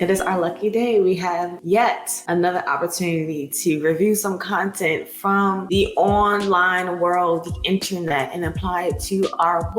It is our lucky day. We have yet another opportunity to review some content from the online world, the internet, and apply it to our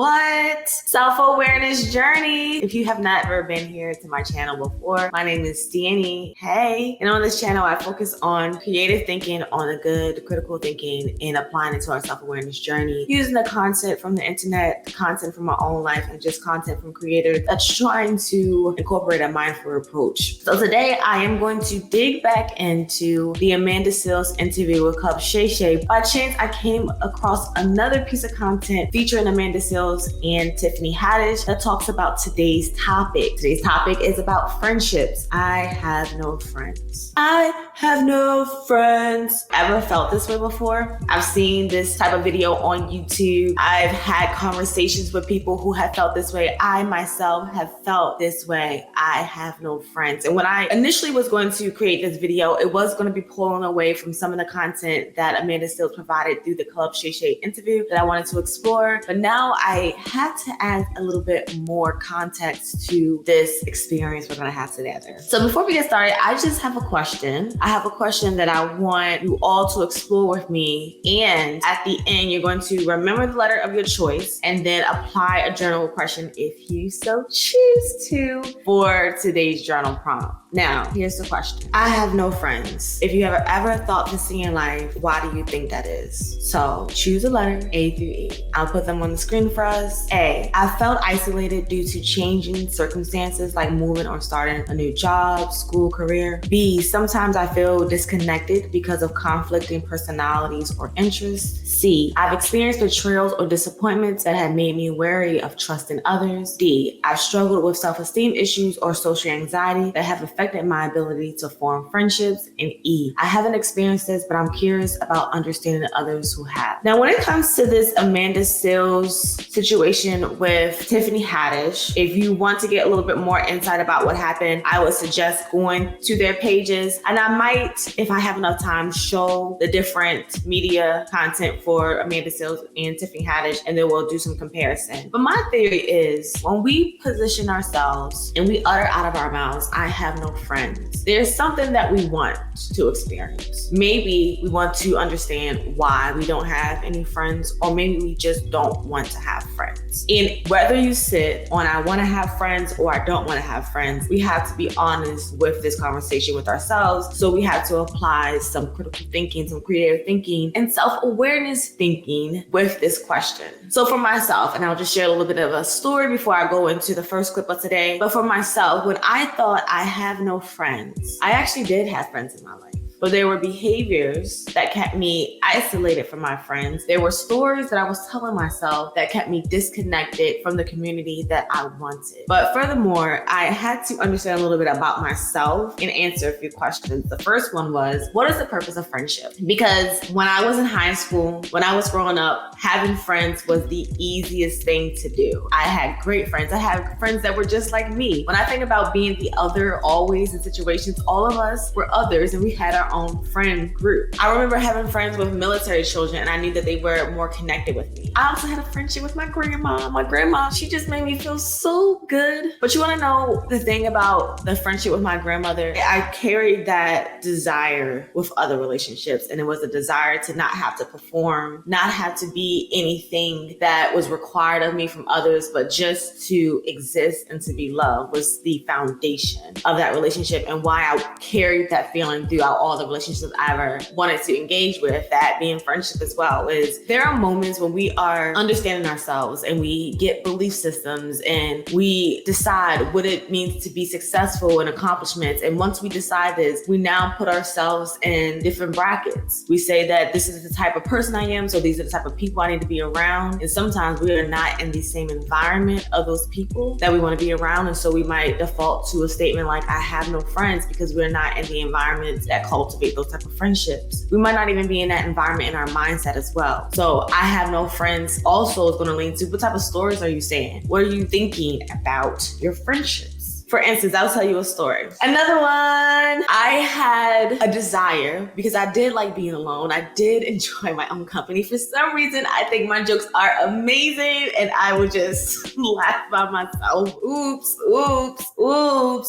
self-awareness journey. If you have never been here to my channel before, my name is Tiffany. Hey. And on this channel, I focus on creative thinking, on the good, critical thinking, and applying it to our self-awareness journey, using the content from the internet, the content from my own life, and just content from creators that's trying to incorporate a mindful approach. So today I am going to dig back into the Amanda Seales interview with Club Shay Shay. By chance, I came across another piece of content featuring Amanda Seales and Tiffany Haddish that talks about today's topic. Today's topic is about friendships. I have no friends. I have no friends. Ever felt this way before? I've seen this type of video on YouTube. I've had conversations with people who have felt this way. I myself have felt this way. I have no friends. And when I initially was going to create this video, it was going to be pulling away from some of the content that Amanda Seales provided through the Club Shay Shay interview that I wanted to explore. But now I had to add a little bit more context to this experience we're going to have together. So before we get started, I just have a question. I have a question that I want you all to explore with me. And at the end, you're going to remember the letter of your choice and then apply a journal question if you so choose to for today's journal prompt. Now, here's the question. I have no friends. If you have ever thought this in your life, why do you think that is? So choose a letter, A through E. I'll put them on the screen for us. A, I felt isolated due to changing circumstances like moving or starting a new job, school, career. B, sometimes I feel disconnected because of conflicting personalities or interests. C, I've experienced betrayals or disappointments that have made me wary of trusting others. D, I've struggled with self-esteem issues or social anxiety that have affected my ability to form friendships. And E, I haven't experienced this, but I'm curious about understanding others who have. Now, when it comes to this Amanda Seales situation with Tiffany Haddish, if you want to get a little bit more insight about what happened, I would suggest going to their pages. And I might, if I have enough time, show the different media content for Amanda Seales and Tiffany Haddish, and then we'll do some comparison. But my theory is when we position ourselves and we utter out of our mouths, I have no friends, there's something that we want to experience. Maybe we want to understand why we don't have any friends, or maybe we just don't want to have friends. And whether you sit on I want to have friends or I don't want to have friends, we have to be honest with this conversation with ourselves. So we have to apply some critical thinking, some creative thinking, and self-awareness thinking with this question. So for myself, and I'll just share a little bit of a story before I go into the first clip of today, but for myself, when I thought I have no friends, I actually did have friends in my life. But there were behaviors that kept me isolated from my friends. There were stories that I was telling myself that kept me disconnected from the community that I wanted. But furthermore, I had to understand a little bit about myself and answer a few questions. The first one was, what is the purpose of friendship? Because when I was in high school, when I was growing up, having friends was the easiest thing to do. I had great friends. I had friends that were just like me. When I think about being the other always in situations, all of us were others and we had our own friend group. I remember having friends with military children and I knew that they were more connected with me. I also had a friendship with my grandma. My grandma, she just made me feel so good. But you want to know the thing about the friendship with my grandmother? I carried that desire with other relationships, and it was a desire to not have to perform, not have to be anything that was required of me from others, but just to exist and to be loved was the foundation of that relationship, and why I carried that feeling throughout all the relationships I ever wanted to engage with, that being friendship as well. Is there are moments when we are understanding ourselves and we get belief systems and we decide what it means to be successful and accomplishments. And once we decide this, we now put ourselves in different brackets. We say that this is the type of person I am, so these are the type of people I need to be around. And sometimes we are not in the same environment of those people that we want to be around. And so we might default to a statement like, I have no friends, because we're not in the environment that cultivate those type of friendships. We might not even be in that environment in our mindset as well. So I have no friends also is going to lean to, what type of stories are you saying? What are you thinking about your friendships? For instance, I'll tell you a story. Another one, I had a desire because I did like being alone. I did enjoy my own company. For some reason, I think my jokes are amazing and I would just laugh by myself. Oops.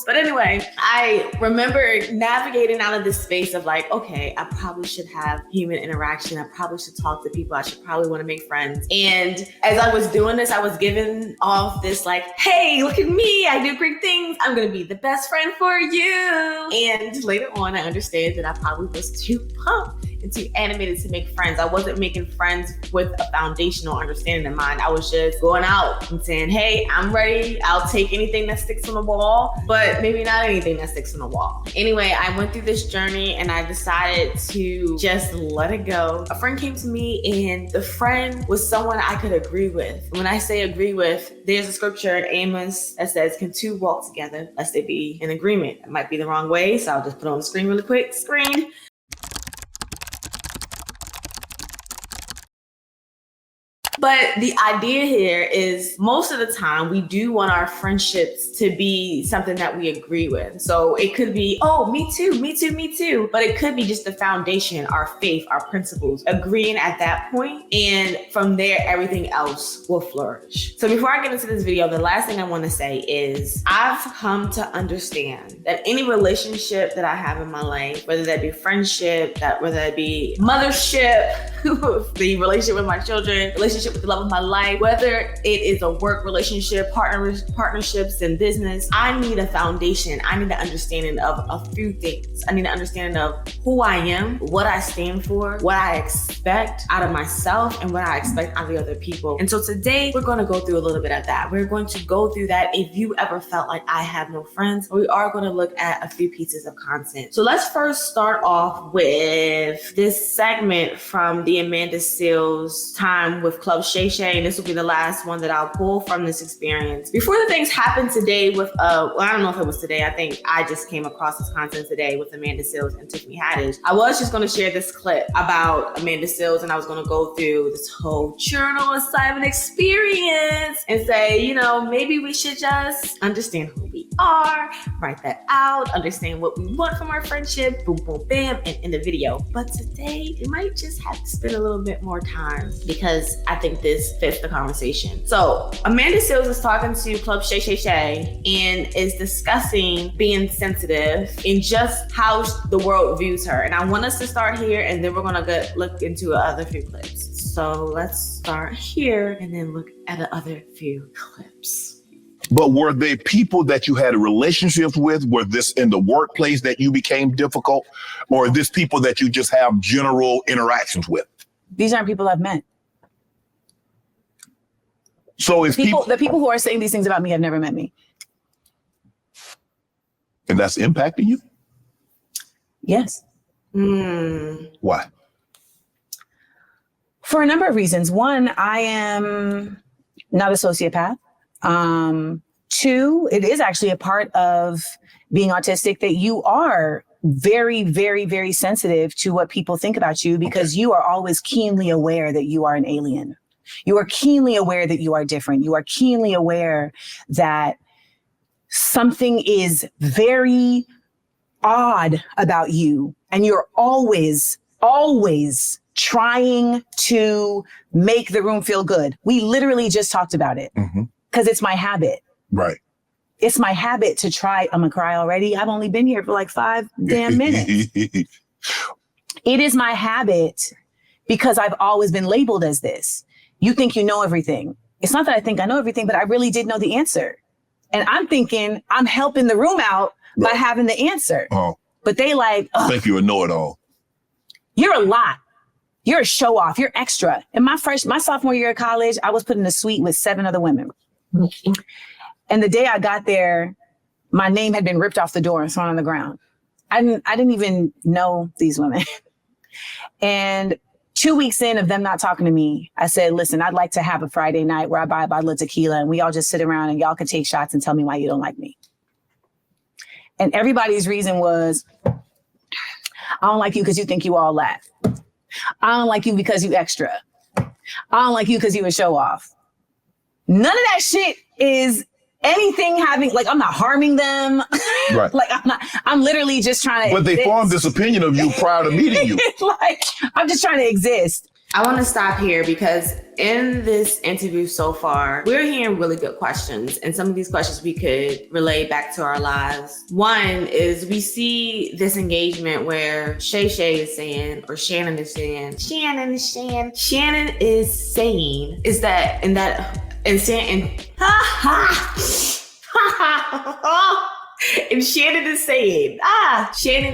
But anyway, I remember navigating out of this space of like, okay, I probably should have human interaction. I probably should talk to people. I should probably want to make friends. And as I was doing this, I was giving off this like, hey, look at me. I do great things. I'm going to be the best friend for you. And later on, I understand that I probably was too pumped and too animated to make friends. I wasn't making friends with a foundational understanding in mind. I was just going out and saying, hey, I'm ready. I'll take anything that sticks on the wall, but maybe not anything that sticks on the wall. Anyway, I went through this journey and I decided to just let it go. A friend came to me and the friend was someone I could agree with. When I say agree with, there's a scripture in Amos that says, can two walk together lest they be in agreement? It might be the wrong way, so I'll just put it on the screen really quick. Screen. But the idea here is most of the time we do want our friendships to be something that we agree with. So it could be, oh, me too. But it could be just the foundation, our faith, our principles, agreeing at that point. And from there, everything else will flourish. So before I get into this video, the last thing I want to say is I've come to understand that any relationship that I have in my life, whether that be friendship, whether that be mothership, the relationship with my children, relationship with the love of my life, whether it is a work relationship, partnerships in business, I need a foundation. I need an understanding of a few things. I need an understanding of who I am, what I stand for, what I expect out of myself, and what I expect out of the other people. And so today we're going to go through a little bit of that. We're going to go through that if you ever felt like I have no friends. We are going to look at a few pieces of content. So let's first start off with this segment from the Amanda Seales time with Club Shay Shay, and this will be the last one that I'll pull from this experience. Before the things happened today with, well, I don't know if it was today. I think I just came across this content today with Amanda Seales and Tiffany Haddish. I was just going to share this clip about Amanda Seales, and I was going to go through this whole journal assignment experience and say, you know, maybe we should just understand who we are, write that out, understand what we want from our friendship, boom, boom, bam, and in the video. But today, we might just have to spend a little bit more time because I think this fits the conversation. So Amanda Seales is talking to Club Shay Shay Shay and is discussing being sensitive and just how the world views her. And I want us to start here and then we're gonna look into other few clips. So let's start here and then look at the other few clips. But were they people that you had relationships with? Were this in the workplace that you became difficult? Or are this people that you just have general interactions with? These aren't people I've met. So it's the people who are saying these things about me have never met me. And that's impacting you? Yes. Why? For a number of reasons. One, I am not a sociopath. Two, it is actually a part of being autistic that you are very, very, very sensitive to what people think about you because you are always keenly aware that you are an alien. You are keenly aware that you are different. You are keenly aware that something is very odd about you. And you're always trying to make the room feel good. We literally just talked about it because it's my habit. Right. It's my habit to try. I'm gonna cry already. I've only been here for like 5 damn minutes. It is my habit because I've always been labeled as this. You think you know everything. It's not that I think I know everything, but I really did know the answer. And I'm thinking I'm helping the room out by having the answer. But they like, think you're a know-it-all. You're a lot. You're a show off. You're extra. In my sophomore year of college, I was put in a suite with 7 other women. And the day I got there, my name had been ripped off the door and thrown on the ground. I didn't even know these women. And 2 weeks in of them not talking to me, I said, listen, I'd like to have a Friday night where I buy a bottle of tequila and we all just sit around and y'all can take shots and tell me why you don't like me. And everybody's reason was, I don't like you because you think you all laugh. I don't like you because you extra. I don't like you because you a show off. None of that shit is anything having, like, I'm not harming them. Right. Like, I'm literally just trying to But they formed this opinion of you prior to meeting you. Like, I'm just trying to exist. I want to stop here because in this interview so far, we're hearing really good questions. And some of these questions we could relate back to our lives. One is we see this engagement where Shay is saying, or Shannon is saying, Shannon is saying, is that, and Shannon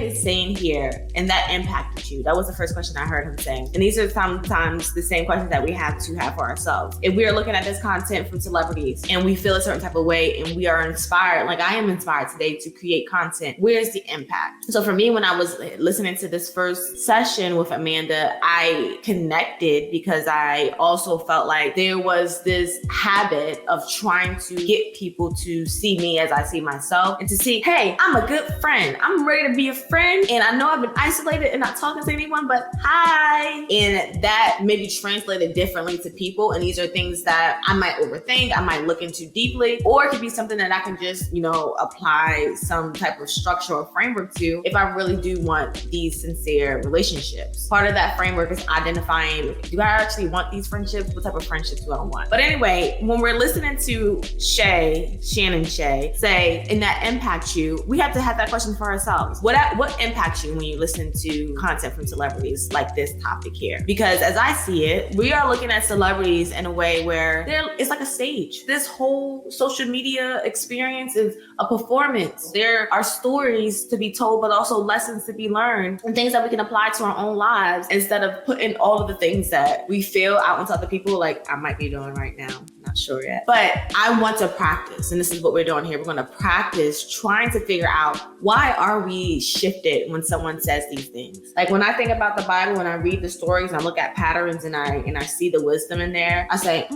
is saying here, and that impacted you. That was the first question I heard him saying. And these are sometimes the same questions that we have to have for ourselves. If we are looking at this content from celebrities and we feel a certain type of way and we are inspired, like I am inspired today to create content, where's the impact? So for me, when I was listening to this first session with Amanda, I connected because I also felt like there was this habit of trying to get people to see me as I see myself and to see, hey, I'm a good friend. I'm ready to be a friend. And I know I've been isolated and not talking to anyone, but hi. And that may be translated differently to people. And these are things that I might overthink, I might look into deeply, or it could be something that I can just, apply some type of structure or framework to if I really do want these sincere relationships. Part of that framework is identifying, do I actually want these friendships? What type of friendships do I want? But anyway, when we're listening to Shannon say, and that impacts you, we have to have that question for ourselves. What impacts you when you listen to content from celebrities like this topic here? Because as I see it, we are looking at celebrities in a way where it's like a stage. This whole social media experience is a performance. There are stories to be told, but also lessons to be learned and things that we can apply to our own lives instead of putting all of the things that we feel out into other people, like I might be doing right now. Not sure yet. But I want to practice, and this is what we're doing here. We're going to practice trying to figure out, why are we shifted when someone says these things? Like when I think about the Bible, when I read the stories, I look at patterns and I see the wisdom in there, I say,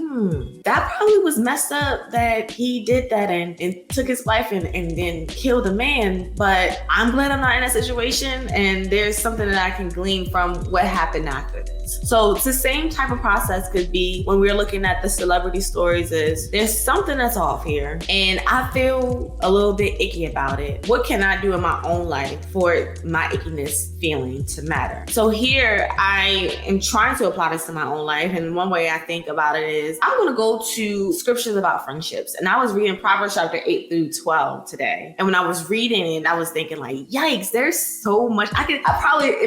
that probably was messed up that he did that and took his life and then killed a man. But I'm glad I'm not in that situation, and there's something that I can glean from what happened after this. So it's the same type of process could be when we're looking at the celebrity stories, is there's something that's off here and I feel a little bit icky about it. What can I do in my own life for my ickiness feeling to matter? So here I am trying to apply this to my own life. And one way I think about it is I'm going to go to scriptures about friendships. And I was reading Proverbs chapter 8 through 12 today. And when I was reading it, I was thinking like, yikes, there's so much. It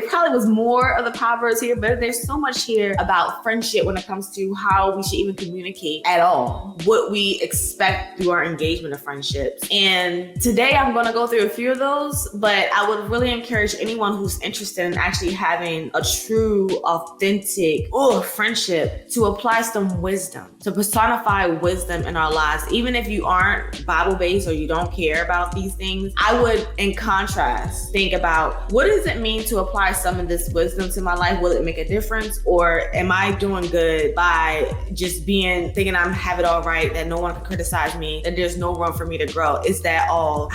probably was more of the Proverbs here, but there's so much here about friendship when it comes to how we should even communicate at all, what we expect through our engagement of friendships. And today I'm going to go through a few of those, but I would really encourage anyone who's interested in actually having a true, authentic friendship to apply some wisdom, to personify wisdom in our lives. Even if you aren't Bible-based or you don't care about these things, I would, in contrast, think about, what does it mean to apply some of this wisdom to my life? Will it make a difference? Or am I doing good by just thinking I have it all right, that no one can criticize me, that there's no room for me to grow? Is that all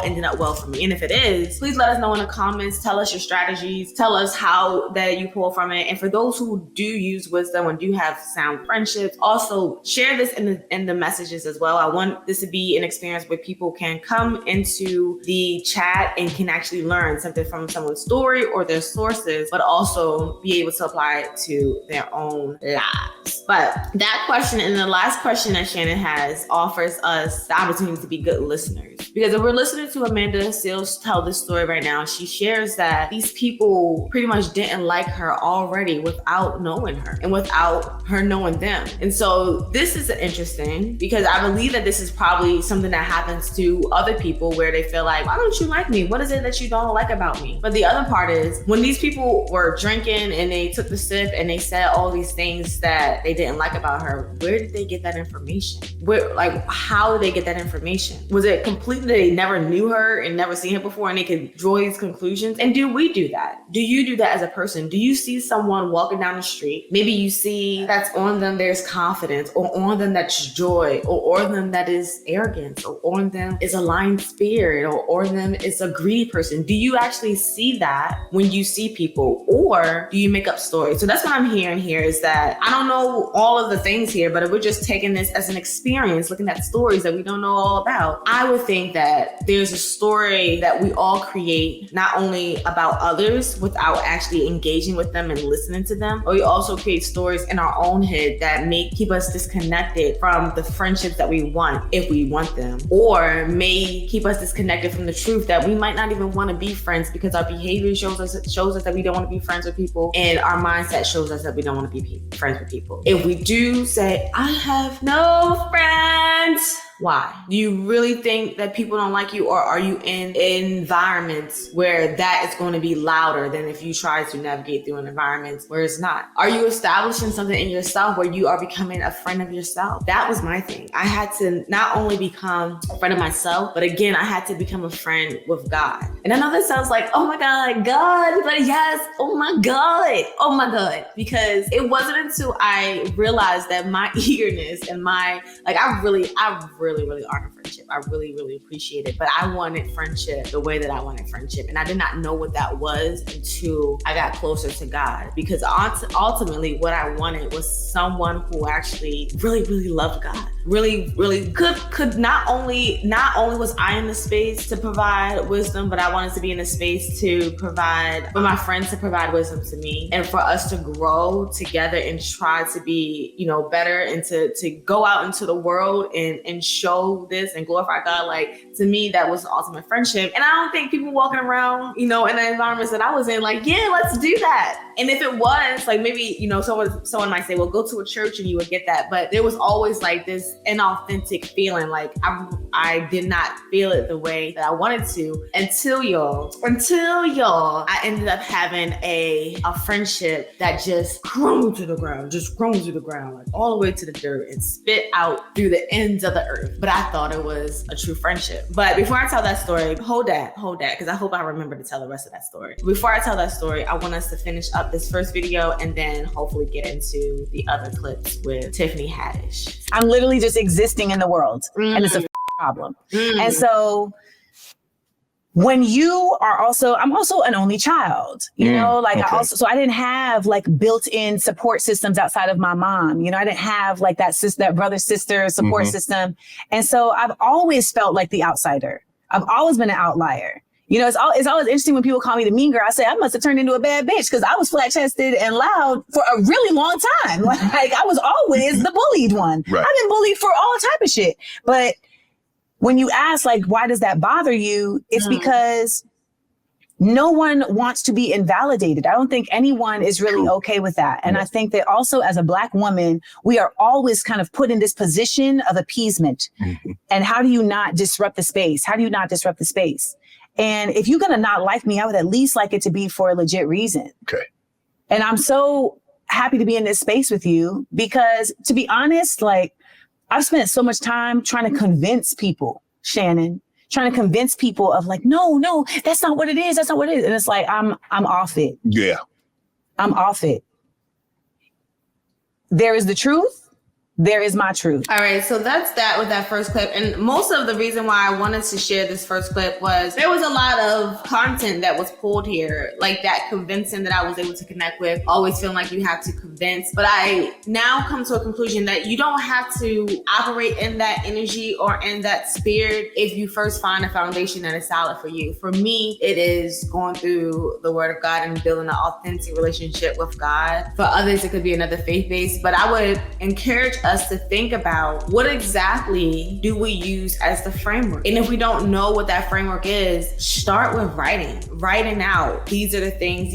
ending up well for me? And if it is, please let us know in the comments. Tell us your strategies. Tell us how that you pull from it. And for those who do use wisdom and do have sound friendships, also share this in the messages as well. I want this to be an experience where people can come into the chat and can actually learn something from someone's story or their sources, but also be able to apply it to their own lives. But that question and the last question that Shannon has offers us the opportunity to be good listeners. Because if we're listening to Amanda Seales tell this story right now, she shares that these people pretty much didn't like her already without knowing her and without her knowing them. And so this is interesting because I believe that this is probably something that happens to other people where they feel like, why don't you like me? What is it that you don't like about me? But the other part is when these people were drinking and they took the sip and they said all these things that they didn't like about her, where did they get that information? How did they get that information? Was it completely they never knew her and never seen her before and they could draw these conclusions? And do we do that? Do you do that as a person? Do you see someone walking down the street? Maybe you see that's on them there's confidence, or on them that's joy, or on them that is arrogance, or on them is a lying spirit, or on them is a greedy person. Do you actually see that when you see people, or do you make up stories? So that's what I'm hearing here is that I don't know know all of the things here, but if we're just taking this as an experience, looking at stories that we don't know all about, I would think that there's a story that we all create, not only about others without actually engaging with them and listening to them, but we also create stories in our own head that may keep us disconnected from the friendships that we want, if we want them, or may keep us disconnected from the truth that we might not even want to be friends because our behavior shows us that we don't want to be friends with people, and our mindset shows us that we don't want to be friends with people. If we do say, I have no friends, why? Do you really think that people don't like you, or are you in environments where that is going to be louder than if you try to navigate through an environment where it's not? Are you establishing something in yourself where you are becoming a friend of yourself? That was my thing. I had to not only become a friend of myself, but again, I had to become a friend with God. And I know this sounds like, oh my God, God, but yes, oh my God, because it wasn't until I realized that my eagerness and I really honor friendship. I really, really appreciate it. But I wanted friendship the way that I wanted friendship. And I did not know what that was until I got closer to God. Because ultimately what I wanted was someone who actually really, really loved God. Really, really could not only was I in the space to provide wisdom, but I wanted to be in a space to provide, for my friends to provide wisdom to me, and for us to grow together and try to be, better, and to go out into the world and show this and glorify God. Like, to me, that was the ultimate friendship. And I don't think people walking around, in the environments that I was in, like, yeah, let's do that. And if it was, like, maybe, someone might say, well, go to a church and you would get that. But there was always like this inauthentic feeling. Like, I did not feel it the way that I wanted to until y'all, I ended up having a friendship that just grown to the ground, like all the way to the dirt and spit out through the ends of the earth. But I thought it was a true friendship. But before I tell that story, hold that, because I hope I remember to tell the rest of that story. Before I tell that story, I want us to finish up this first video and then hopefully get into the other clips with Tiffany Haddish. I'm literally just existing in the world, and it's a problem. And so when you are I'm also an only child, okay. I didn't have like built-in support systems outside of my mom. I didn't have like that brother, sister support system. And so I've always felt like the outsider. I've always been an outlier. It's always interesting when people call me the mean girl. I say I must have turned into a bad bitch because I was flat-chested and loud for a really long time. Like, I was always the bullied one. Right. I've been bullied for all type of shit. But when you ask, like, why does that bother you? It's because no one wants to be invalidated. I don't think anyone is really okay with that. And I think that also as a Black woman, we are always kind of put in this position of appeasement. And how do you not disrupt the space? And if you're going to not like me, I would at least like it to be for a legit reason. Okay. And I'm so happy to be in this space with you because, to be honest, like, I've spent so much time trying to convince people, Shannon, of like, no, that's not what it is. And it's like, I'm off it. Yeah. I'm off it. There is the truth. There is my truth. All right, so that's that with that first clip. And most of the reason why I wanted to share this first clip was there was a lot of content that was pulled here, like that convincing that I was able to connect with, always feeling like you have to convince. But I now come to a conclusion that you don't have to operate in that energy or in that spirit if you first find a foundation that is solid for you. For me, it is going through the Word of God and building an authentic relationship with God. For others, it could be another faith base. But I would encourage us to think about what exactly do we use as the framework. And if we don't know what that framework is, start with writing out. These are the things.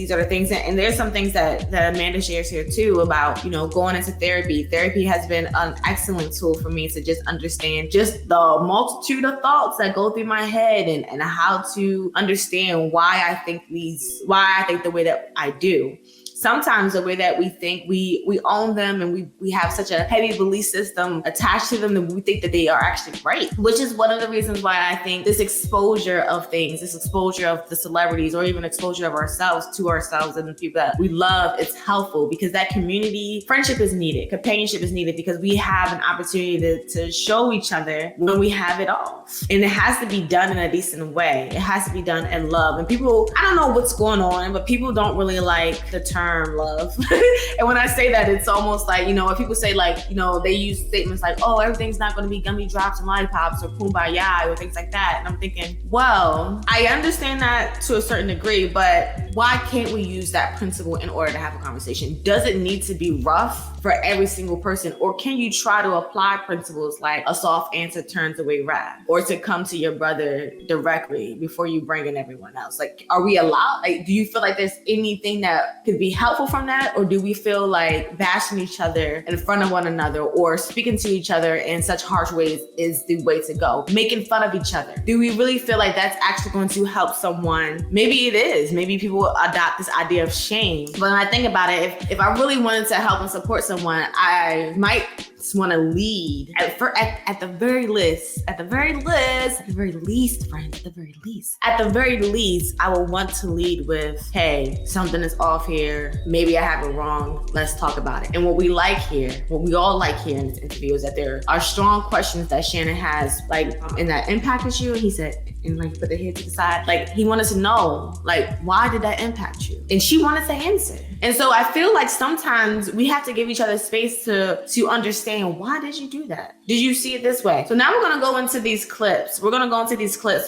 And there's some things that Amanda shares here too about, going into therapy. Therapy has been an excellent tool for me to just understand just the multitude of thoughts that go through my head and how to understand why I think the way that I do. Sometimes the way that we think, we own them, and we have such a heavy belief system attached to them that we think that they are actually right, which is one of the reasons why I think this exposure of things, this exposure of the celebrities, or even exposure of ourselves to ourselves and the people that we love, is helpful, because that community, friendship is needed, companionship is needed, because we have an opportunity to show each other when we have it off. And it has to be done in a decent way. It has to be done in love. And people, I don't know what's going on, but people don't really like the term term love. And when I say that, it's almost like, you know, when people say like, you know, they use statements like, oh, everything's not going to be gummy drops and lollipops or kumbaya or things like that. And I'm thinking, well, I understand that to a certain degree, but why can't we use that principle in order to have a conversation? Does it need to be rough for every single person? Or can you try to apply principles like a soft answer turns away wrath, or to come to your brother directly before you bring in everyone else? Like, are we allowed? Like, do you feel like there's anything that could be helpful from that? Or do we feel like bashing each other in front of one another or speaking to each other in such harsh ways is the way to go? Making fun of each other. Do we really feel like that's actually going to help someone? Maybe it is. Maybe people adopt this idea of shame. But when I think about it, if I really wanted to help and support someone, I might want to lead at the very least, I will want to lead with, hey, something is off here. Maybe I have it wrong. Let's talk about it. And what we all like here in this interview is that there are strong questions that Shannon has, like, and that impacted you. And he said, and like put the head to the side. Like, he wanted to know, like, why did that impact you? And she wanted to answer. And so I feel like sometimes we have to give each other space to understand, why did you do that? Did you see it this way? So now we're gonna go into these clips.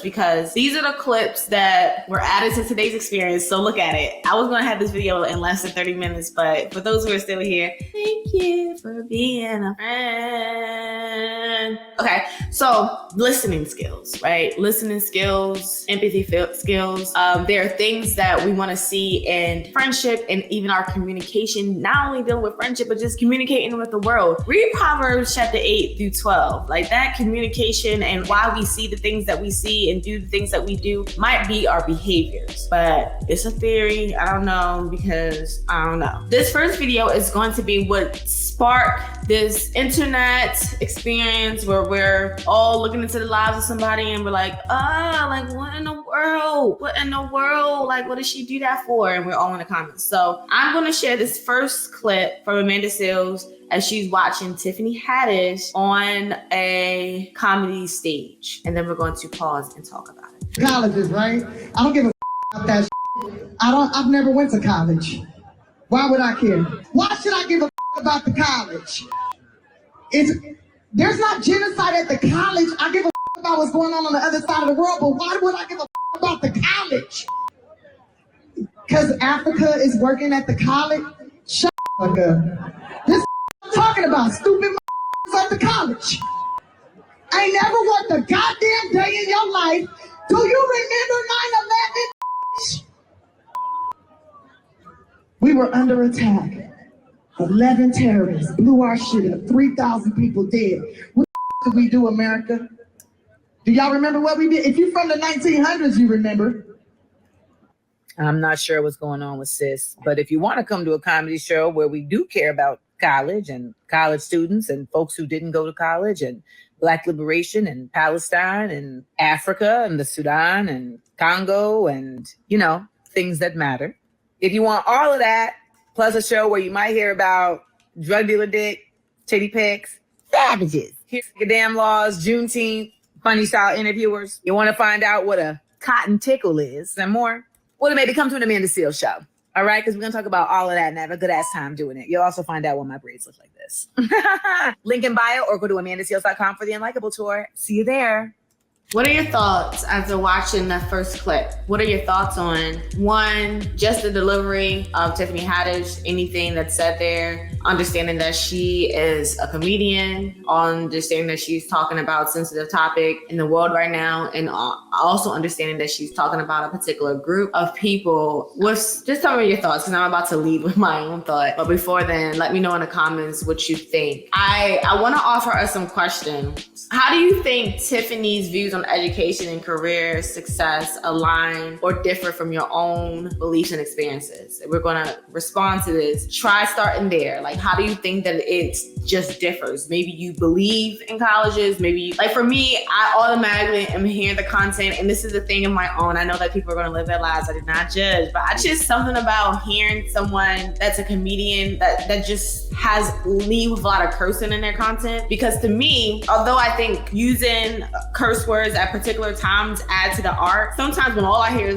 Because these are the clips that were added to today's experience. So look at it. I was gonna have this video in less than 30 minutes, but for those who are still here, thank you for being a friend. Okay, so listening skills, right? Listening skills, empathy skills. There are things that we wanna see in friendship and even our communication, not only dealing with friendship, but just communicating with the world. Read Proverbs chapter 8 through 12. Like, that communication and why we see the things that we see and do the things that we do might be our behaviors. But it's a theory. I don't know, because I don't know. This first video is going to be what sparked this internet experience where we're all looking into the lives of somebody and we're like, like, what in the world? Like, what did she do that for? And we're all in the comments. So I'm going to share this first clip from Amanda Seales as she's watching Tiffany Haddish on a comedy stage. And then we're going to pause and talk about it. Colleges, right? I don't give a about that. I've never went to college. Why would I care? Why should I give a about the college? There's not genocide at the college. I give a about what's going on the other side of the world, but why would I give a about the college? Because Africa is working at the college? Shut up. This I'm talking about, stupid at the college. I ain't never worked a goddamn day in your life. Do you remember 9/11? We were under attack. 11 terrorists blew our shit up. 3,000 people dead. What did we do, America? Do y'all remember what we did? If you're from the 1900s, you remember. I'm not sure what's going on with sis, but if you want to come to a comedy show where we do care about college and college students and folks who didn't go to college and Black liberation and Palestine and Africa and the Sudan and Congo and, you know, things that matter. If you want all of that, plus a show where you might hear about drug dealer dick, titty pics, savages, here's the damn laws, Juneteenth, funny style interviewers. You want to find out what a cotton tickle is and more? Well, maybe come to an Amanda Seales show. All right, because we're going to talk about all of that and have a good ass time doing it. You'll also find out why my braids look like this. Link in bio or go to amandaseales.com for the Unlikable tour. See you there. What are your thoughts after watching that first clip? What are your thoughts on, one, just the delivery of Tiffany Haddish, anything that's said there, understanding that she is a comedian, understanding that she's talking about sensitive topic in the world right now, and also understanding that she's talking about a particular group of people. Just tell me your thoughts, because I'm about to lead with my own thought. But before then, let me know in the comments what you think. I want to offer us some questions. How do you think Tiffany's views on education and career success align or differ from your own beliefs and experiences? We're going to respond to this. Try starting there. Like, how do you think that it's just differs. Maybe you believe in colleges, maybe like for me, I automatically am hearing the content, and this is a thing of my own. I know that people are going to live their lives. I do not judge, but I just something about hearing someone that's a comedian that just leave with a lot of cursing in their content. Because to me, although I think using curse words at particular times add to the art, sometimes when all I hear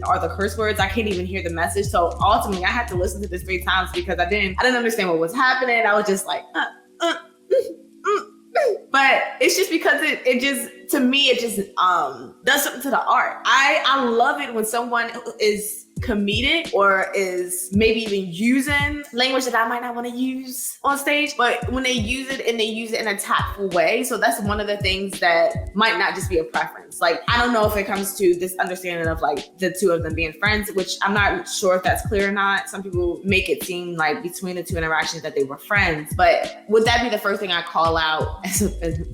are the curse words, I can't even hear the message. So ultimately, I had to listen to this 3 times because I didn't understand what was happening. I was just like, but it's just because it just, to me, it just does something to the art. I love it when someone is comedic or is maybe even using language that I might not want to use on stage, but when they use it and they use it in a tactful way. So that's one of the things that might not just be a preference. Like, I don't know if it comes to this understanding of like the two of them being friends, which I'm not sure if that's clear or not. Some people make it seem like between the two interactions that they were friends, but would that be the first thing I call out as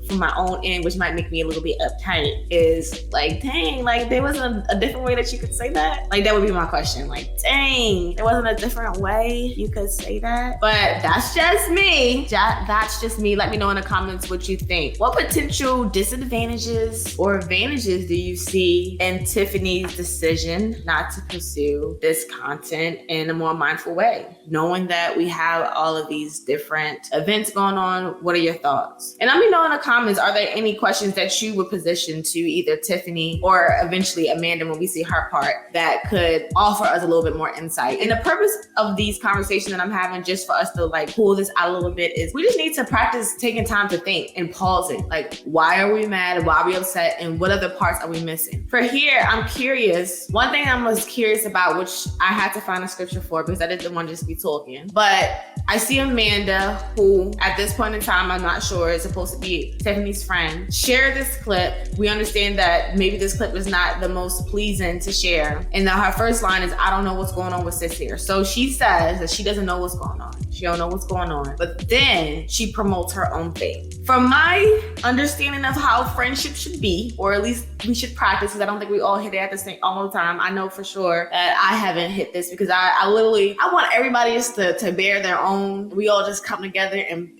from my own end, which might make me a little bit uptight, is like, dang, like there wasn't a different way that you could say that? Like, that would be my question. Like, dang, there wasn't a different way you could say that? But that's just me. That's just me. Let me know in the comments what you think. What potential disadvantages or advantages do you see in Tiffany's decision not to pursue this content in a more mindful way? Knowing that we have all of these different events going on, what are your thoughts? And let me know in the comments, are there any questions that you would position to either Tiffany or eventually Amanda when we see her part that could offer us a little bit more insight? And the purpose of these conversations that I'm having, just for us to like pull this out a little bit, is we just need to practice taking time to think and pausing. Like, why are we mad? Why are we upset? And what other parts are we missing? For here, I'm curious. One thing I was curious about, which I had to find a scripture for because I didn't want to just be talking, but I see Amanda, who at this point in time, I'm not sure, is supposed to be Tiffany's friend, share this clip. We understand that maybe this clip is not the most pleasing to share. And now her first line is, I don't know what's going on with sis here. So she says that she doesn't know what's going on. She don't know what's going on. But then she promotes her own thing. From my understanding of how friendship should be, or at least we should practice, because I don't think we all hit it at the same all the time. I know for sure that I haven't hit this because I want everybody just to bear their own. We all just come together and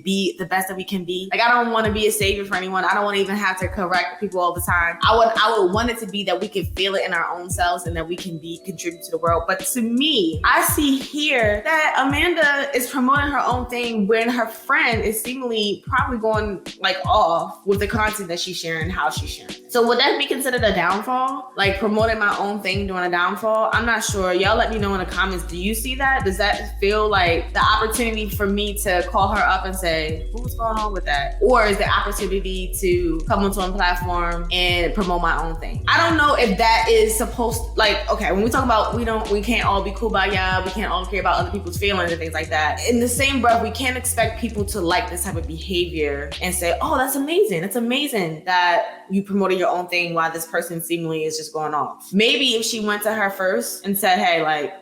be the best that we can be. Like, I don't want to be a savior for anyone. I don't want to even have to correct people all the time. I would want it to be that we can feel it in our own selves and that we can contribute to the world. But to me, I see here that Amanda is promoting her own thing when her friend is seemingly probably going like off with the content that she's sharing, how she's sharing. So would that be considered a downfall? Like promoting my own thing during a downfall? I'm not sure. Y'all let me know in the comments. Do you see that? Does that feel like the opportunity for me to call her up and say, what's going on with that? Or is the opportunity to come onto a platform and promote my own thing? I don't know if that is supposed to, like, okay, when we talk about we can't all be kumbaya, we can't all care about other people's feelings and things like that. In the same breath, we can't expect people to like this type of behavior and say, oh, that's amazing. It's amazing that you promoted your own thing while this person seemingly is just going off. Maybe if she went to her first and said, hey, like,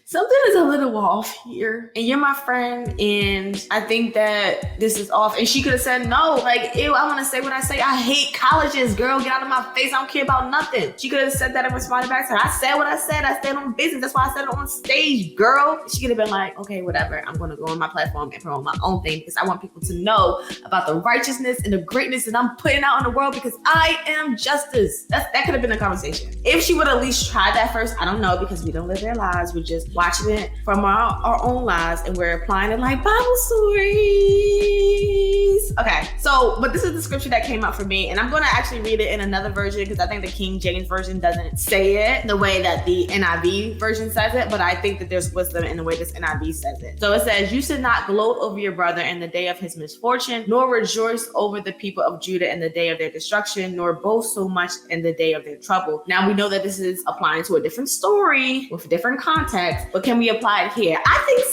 something is a little off here, and you're my friend, and I think that this is off. And she could have said, no, like, ew, I want to say what I say. I hate colleges, girl. Get out of my face. I don't care about nothing. She could have said that and responded back to her. I said what I said. I stand on business. That's why I said it on stage, girl. She could have been like, okay, whatever. I'm going to go on my platform and promote my own thing because I want people to know about the righteousness and the greatness that I'm putting out in the world because I am justice. That could have been a conversation. If she would at least try that first, I don't know, because we don't live their lives. We're just watching it from our own lives and we're applying it like Bible stories. Okay, so, but this is the scripture that came out for me, and I'm going to actually read it in another version because I think the King James version doesn't say it the way that the NIV version says it, but I think that there's wisdom in the way this NIV says it. So it says, you should not gloat over your brother in the day of his misfortune, nor rejoice over the people of Judah in the day of their destruction, nor boast so much in the day of their trouble. Now we know that this is applying to a different story with a different context, but can we apply it here? I think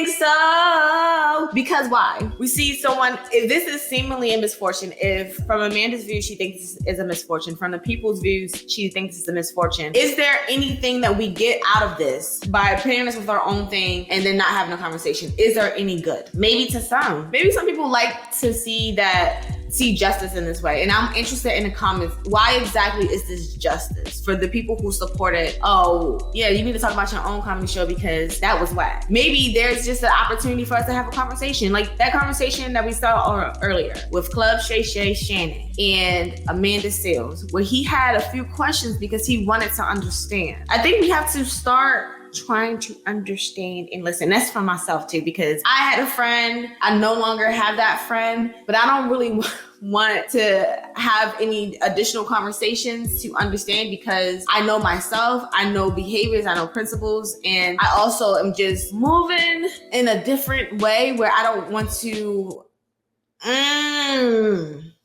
so. Because why? We see someone, if this is seemingly a misfortune, if from Amanda's view, she thinks this is a misfortune, from the people's views, she thinks it's a misfortune. Is there anything that we get out of this by pairing us with our own thing and then not having a conversation? Is there any good? Maybe to some. Maybe some people like to see that see justice in this way. And I'm interested in the comments. Why exactly is this justice? For the people who support it, oh, yeah, you need to talk about your own comedy show because that was whack. Maybe there's just an opportunity for us to have a conversation. Like that conversation that we saw earlier with Club Shay Shay Shannon and Amanda Seales, where he had a few questions because he wanted to understand. I think we have to start trying to understand and listen. That's for myself too, because I had a friend. I no longer have that friend, but I don't really want to have any additional conversations to understand because I know myself, I know behaviors, I know principles, and I also am just moving in a different way where I don't want to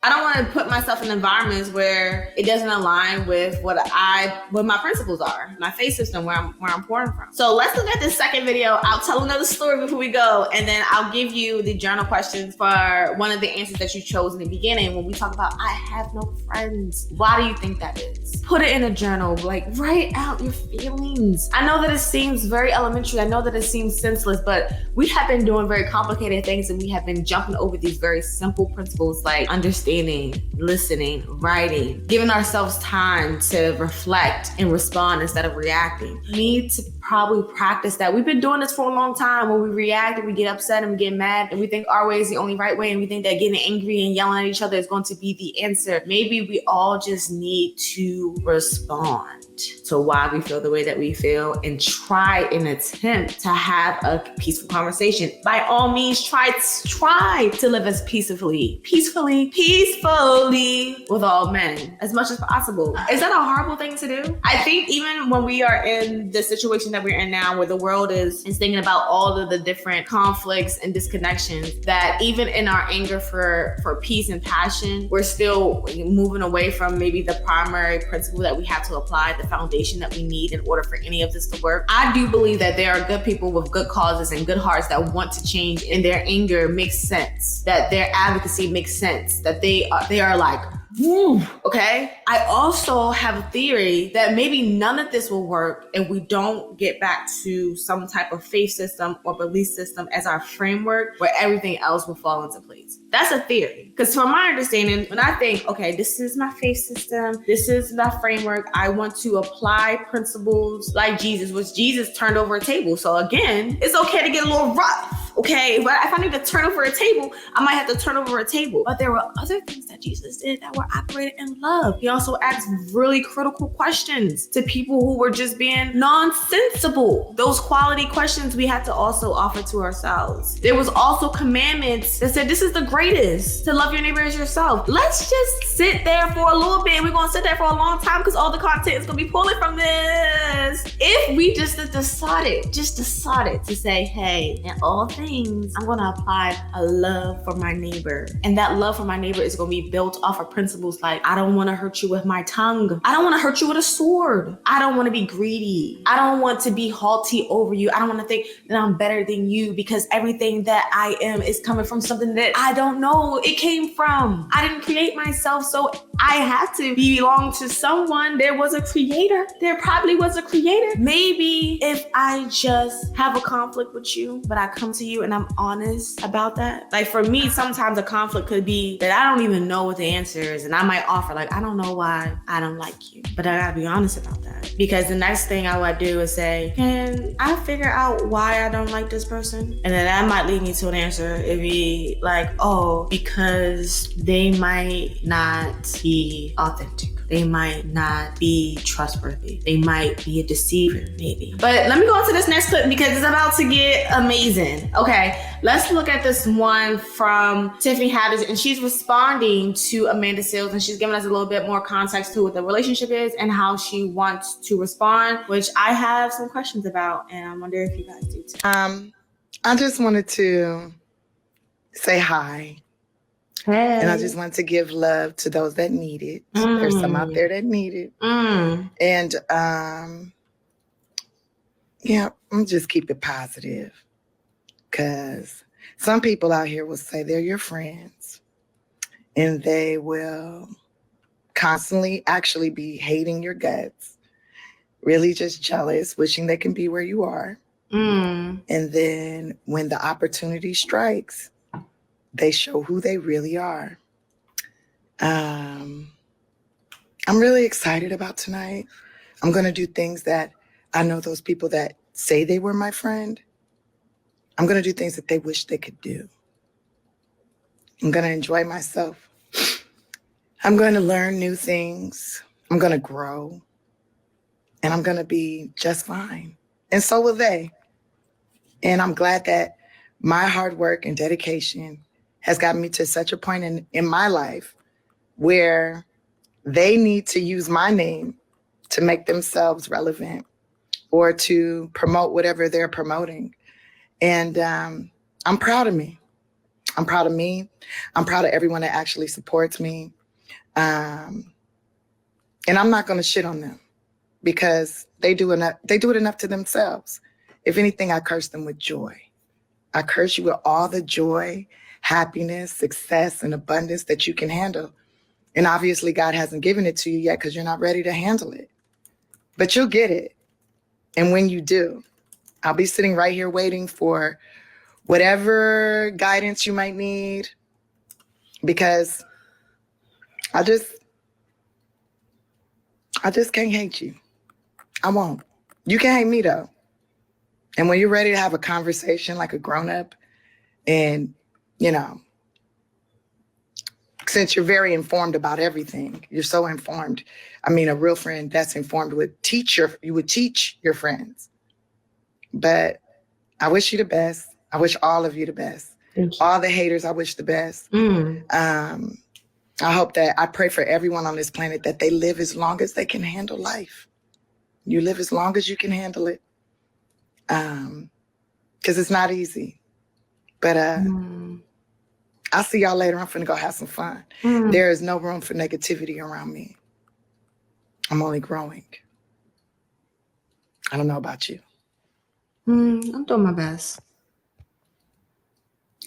I don't want to put myself in environments where it doesn't align with what my principles are, my faith system, where I'm pouring from. So let's look at this second video. I'll tell another story before we go, and then I'll give you the journal questions for one of the answers that you chose in the beginning when we talk about I have no friends. Why do you think that is? Put it in a journal, like write out your feelings. I know that it seems very elementary. I know that it seems senseless, but we have been doing very complicated things and we have been jumping over these very simple principles like understanding, listening, writing, giving ourselves time to reflect and respond instead of reacting. We need to probably practice that. We've been doing this for a long time. When we react and we get upset and we get mad and we think our way is the only right way and we think that getting angry and yelling at each other is going to be the answer. Maybe we all just need to respond to why we feel the way that we feel and try and attempt to have a peaceful conversation. By all means, try to live as peacefully with all men as much as possible. Is that a horrible thing to do? I think even when we are in the situation that we're in now, where the world is thinking about all of the different conflicts and disconnections, that even in our anger for peace and passion, we're still moving away from maybe the primary principle that we have to apply, the foundation that we need in order for any of this to work. I do believe that there are good people with good causes and good hearts that want to change, and their anger makes sense, that their advocacy makes sense, that they are like, woo, okay? I also have a theory that maybe none of this will work if we don't get back to some type of faith system or belief system as our framework where everything else will fall into place. That's a theory. Because from my understanding, when I think, okay, this is my faith system, this is my framework, I want to apply principles like Jesus, which Jesus turned over a table. So again, it's okay to get a little rough, okay? But if I need to turn over a table, I might have to turn over a table. But there were other things that Jesus did that were operated in love. He also asked really critical questions to people who were just being nonsensical. Those quality questions we had to also offer to ourselves. There was also commandments that said this is the greatest, to love your neighbor as yourself. Let's just sit there for a little bit. We're gonna sit there for a long time because all the content is gonna be pulling from this. If we just decided to say, hey, in all things, I'm gonna apply a love for my neighbor. And that love for my neighbor is gonna be built off of principles like, I don't wanna hurt you with my tongue. I don't wanna hurt you with a sword. I don't wanna be greedy. I don't want to be haughty over you. I don't wanna think that I'm better than you because everything that I am is coming from something that I don't know it came from. I didn't create myself, so I have to belong to someone. There was a creator. There probably was a creator. Maybe if I just have a conflict with you, but I come to you and I'm honest about that. Like for me, sometimes a conflict could be that I don't even know what the answer is. And I might offer like, I don't know why I don't like you, but I gotta be honest about that. Because the next thing I would do is say, can I figure out why I don't like this person? And then that might lead me to an answer. It'd be like, oh, because they might not be authentic. They might not be trustworthy. They might be a deceiver, maybe. But let me go on to this next clip because it's about to get amazing. Okay, let's look at this one from Tiffany Haddish, and she's responding to Amanda Seales, and she's giving us a little bit more context to what the relationship is and how she wants to respond, which I have some questions about, and I wonder if you guys do too. I just wanted to say hi. Hey. And I just want to give love to those that need it. There's some out there that need it. And yeah, I'm just keep it positive. Because some people out here will say they're your friends. And they will constantly actually be hating your guts. Really just jealous, wishing they can be where you are. And then when the opportunity strikes, they show who they really are. I'm really excited about tonight. I'm going to do things that I know those people that say they were my friend, I'm going to do things that they wish they could do. I'm going to enjoy myself. I'm going to learn new things. I'm going to grow. And I'm going to be just fine. And so will they. And I'm glad that my hard work and dedication has gotten me to such a point in my life where they need to use my name to make themselves relevant or to promote whatever they're promoting. And I'm proud of me. I'm proud of me. I'm proud of everyone that actually supports me. And I'm not going to shit on them because they do it enough to themselves. If anything, I curse them with joy. I curse you with all the joy, happiness, success, and abundance that you can handle. And obviously God hasn't given it to you yet because you're not ready to handle it. But you'll get it. And when you do, I'll be sitting right here waiting for whatever guidance you might need, because I just can't hate you. I won't. You can hate me though. And when you're ready to have a conversation like a grown-up, and, you know, since you're very informed about everything, you're so informed. I mean, a real friend that's informed would teach your friends. But I wish you the best. I wish all of you the best. All the haters, I wish the best. I hope that I pray for everyone on this planet that they live as long as they can handle life. You live as long as you can handle it. Because it's not easy. But I'll see y'all later. I'm finna go have some fun. There is no room for negativity around me. I'm only growing. I don't know about you. I'm doing my best.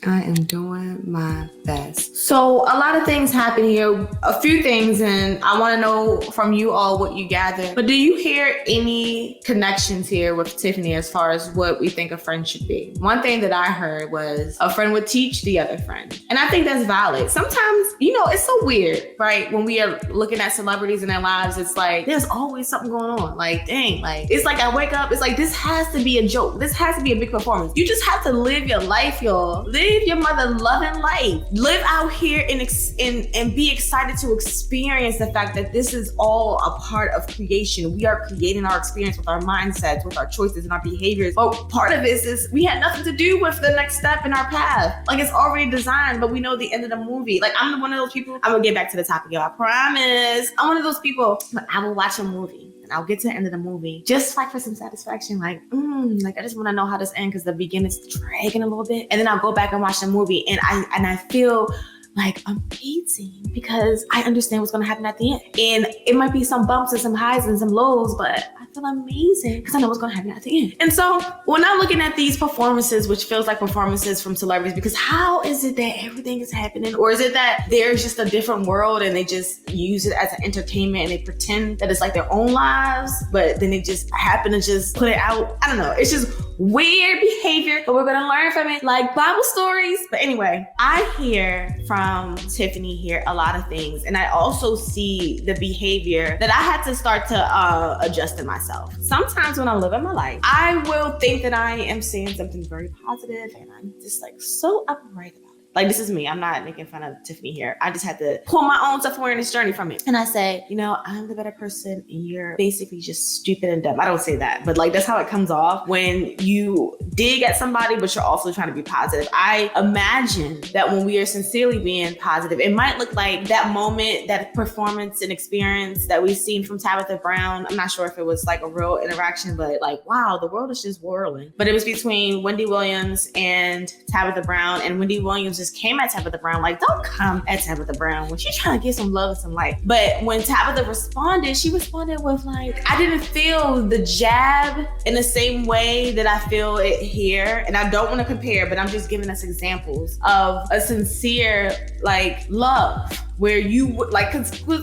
I am doing my best. So a lot of things happen here, a few things, and I want to know from you all what you gathered. But do you hear any connections here with Tiffany as far as what we think a friend should be? One thing that I heard was a friend would teach the other friend. And I think that's valid. Sometimes, you know, it's so weird, right? When we are looking at celebrities in their lives, it's like, there's always something going on. Like, dang, like, it's like I wake up, it's like, this has to be a joke. This has to be a big performance. You just have to live your life, y'all. Live your mother loving life. Live out here and be excited to experience the fact that this is all a part of creation. We are creating our experience with our mindsets, with our choices and our behaviors. But part of it is we had nothing to do with the next step in our path. Like, it's already designed, but we know the end of the movie. Like, I'm one of those people, I'm gonna get back to the topic, y'all, I promise. I'm one of those people, I will watch a movie. I'll get to the end of the movie just like for some satisfaction. Like, I just want to know how this ends because the beginning's dragging a little bit. And then I'll go back and watch the movie and I feel like amazing because I understand what's going to happen at the end. And it might be some bumps and some highs and some lows, but I feel amazing because I know what's going to happen at the end. And so when I'm looking at these performances, which feels like performances from celebrities, because how is it that everything is happening? Or is it that there's just a different world and they just use it as an entertainment and they pretend that it's like their own lives, but then they just happen to just put it out? I don't know. It's just weird behavior, but we're going to learn from it like Bible stories. But anyway, I hear from Tiffany here a lot of things. And I also see the behavior that I had to start to adjust in myself. Sometimes when I'm living my life, I will think that I am saying something very positive and I'm just like so upright about it. Like, this is me. I'm not making fun of Tiffany here. I just had to pull my own self-awareness journey from it. And I say, you know, I'm the better person and you're basically just stupid and dumb. I don't say that, but like, that's how it comes off when you dig at somebody, but you're also trying to be positive. I imagine that when we are sincerely being positive, it might look like that moment, that performance and experience that we've seen from Tabitha Brown. I'm not sure if it was like a real interaction, but like, wow, the world is just whirling. But it was between Wendy Williams and Tabitha Brown, and Wendy Williams just came at Tabitha Brown. Like, don't come at Tabitha Brown when she's trying to get some love and some light. But when Tabitha responded, she responded with like, I didn't feel the jab in the same way that I feel it here. And I don't want to compare, but I'm just giving us examples of a sincere like love where you would like,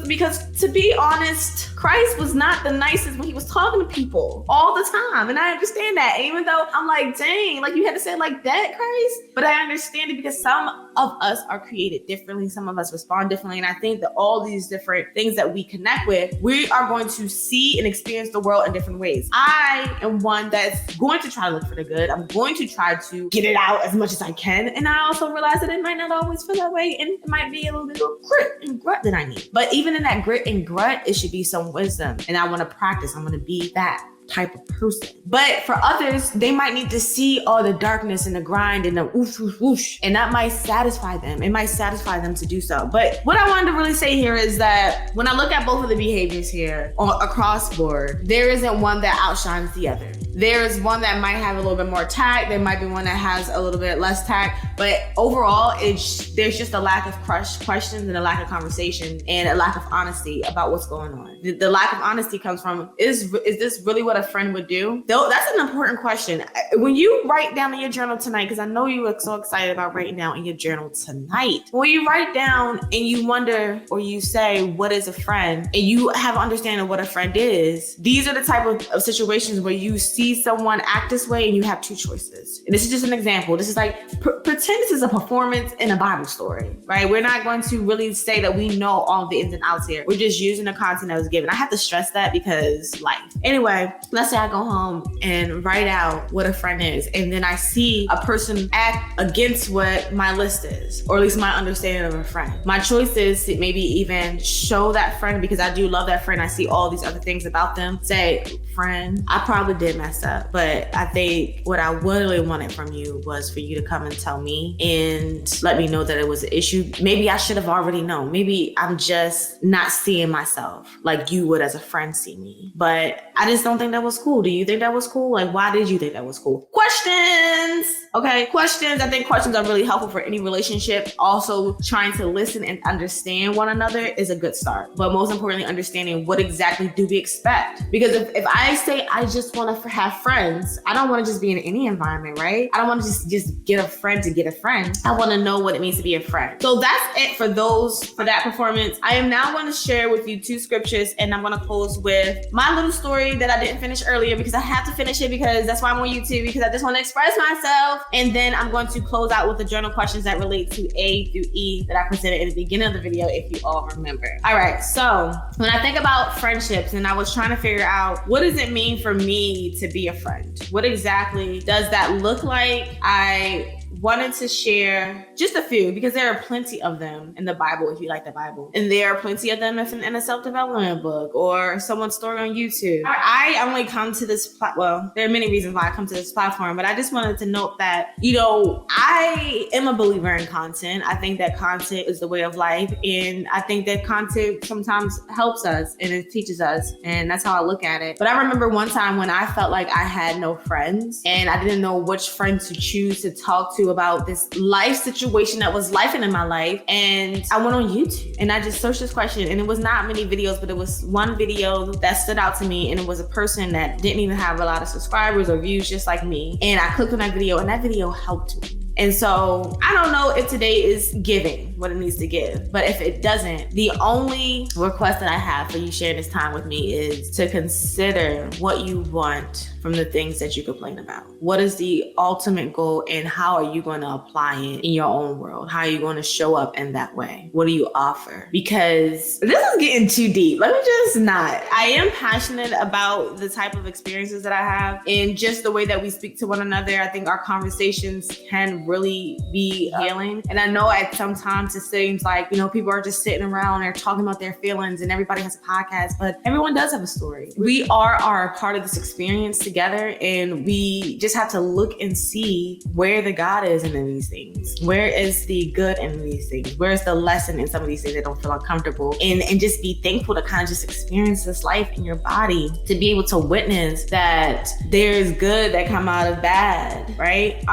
because to be honest, Christ was not the nicest when he was talking to people all the time. And I understand that. And even though I'm like, dang, like you had to say it like that, Christ. But I understand it because some of us are created differently. Some of us respond differently. And I think that all these different things that we connect with, we are going to see and experience the world in different ways. I am one that's going to try to look for the good. I'm going to try to get it out as much as I can. And I also realize that it might not always feel that way. And it might be a little bit of grit and grut that I need. But even in that grit and grut, it should be some wisdom. And I want to practice. I'm going to be that type of person. But for others, they might need to see all the darkness and the grind and the whoosh, whoosh, whoosh, and that might satisfy them. It might satisfy them to do so. But what I wanted to really say here is that when I look at both of the behaviors here across board, there isn't one that outshines the other. There is one that might have a little bit more tact. There might be one that has a little bit less tact. But overall, there's just a lack of questions and a lack of conversation and a lack of honesty about what's going on. The lack of honesty comes from, is this really what a friend would do? Though that's an important question. When you write down in your journal tonight, because I know you were so excited about writing down in your journal tonight, when you write down and you wonder or you say, what is a friend? And you have an understanding of what a friend is, these are the type of situations where you see someone act this way and you have two choices. And this is just an example. This is like, pretend this is a performance in a Bible story, right? We're not going to really say that we know all the ins and outs here. We're just using the content that was given. I have to stress that because life. Anyway, let's say I go home and write out what a friend is, and then I see a person act against what my list is, or at least my understanding of a friend. My choice is to maybe even show that friend, because I do love that friend. I see all these other things about them. Say, friend, I probably did mess up, but I think what I really wanted from you was for you to come and tell me and let me know that it was an issue. Maybe I should have already known. Maybe I'm just not seeing myself like you would as a friend see me. But I just don't think that was cool. Do you think that was cool? Like, why did you think that was cool? Questions. Okay, questions. I think questions are really helpful for any relationship. Also, trying to listen and understand one another is a good start. But most importantly, understanding what exactly do we expect? Because if I say I just want to have friends, I don't want to just be in any environment, right? I don't want to just get a friend to get a friend. I want to know what it means to be a friend. So that's it for that performance. I am now going to share with you two scriptures, and I'm going to close with my little story that I didn't finish earlier because I have to finish it, because that's why I'm on YouTube, because I just want to express myself. And then I'm going to close out with the journal questions that relate to A through E that I presented in the beginning of the video, if you all remember. All right, so when I think about friendships and I was trying to figure out what does it mean for me to be a friend? What exactly does that look like? I wanted to share just a few, because there are plenty of them in the Bible, if you like the Bible. And there are plenty of them in a self-development book or someone's story on YouTube. I only come to this, well, there are many reasons why I come to this platform, but I just wanted to note that, I am a believer in content. I think that content is the way of life. And I think that content sometimes helps us and it teaches us. And that's how I look at it. But I remember one time when I felt like I had no friends and I didn't know which friend to choose to talk to about this life situation that was lifing in my life. And I went on YouTube and I just searched this question, and it was not many videos, but it was one video that stood out to me, and it was a person that didn't even have a lot of subscribers or views, just like me. And I clicked on that video, and that video helped me. And so I don't know if today is giving what it needs to give, but if it doesn't, the only request that I have for you sharing this time with me is to consider what you want from the things that you complain about. What is the ultimate goal, and how are you going to apply it in your own world? How are you going to show up in that way? What do you offer? Because this is getting too deep. Let me just not. I am passionate about the type of experiences that I have and just the way that we speak to one another. I think our conversations can really be healing. And I know at sometimes it seems like, people are just sitting around and they're talking about their feelings and everybody has a podcast, but everyone does have a story. We are a part of this experience together, and we just have to look and see where the God is in these things. Where is the good in these things? Where is the lesson in some of these things that don't feel uncomfortable? And just be thankful to kind of just experience this life in your body, to be able to witness that there's good that come out of bad, right?